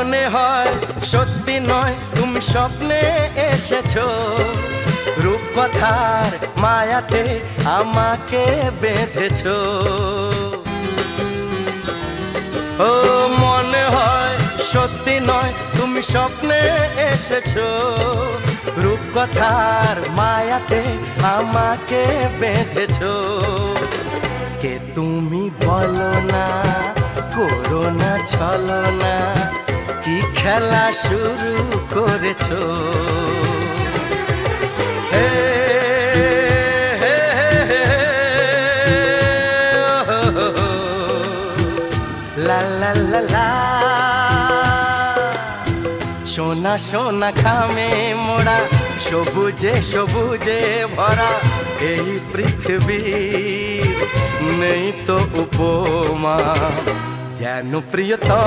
মনে হয় সত্যি নয় তুমি স্বপ্নে এসেছো, রূপকথার মায়াতে আমাকে বেঁধেছো। ও মনে হয় সত্যি নয় তুমি স্বপ্নে এসেছো, রূপকথার মায়াতে আমাকে বেঁধেছো। কে তুমি বলো না, করো না ছলনা, কি খেলা শুরু করেছো। হে হে হে লা লা লা লা, সোনা সোনা খামে মোড়া, সবুজে সবুজে ভরা এই পৃথিবী, নেই তো উপমা যেন প্রিয়তম।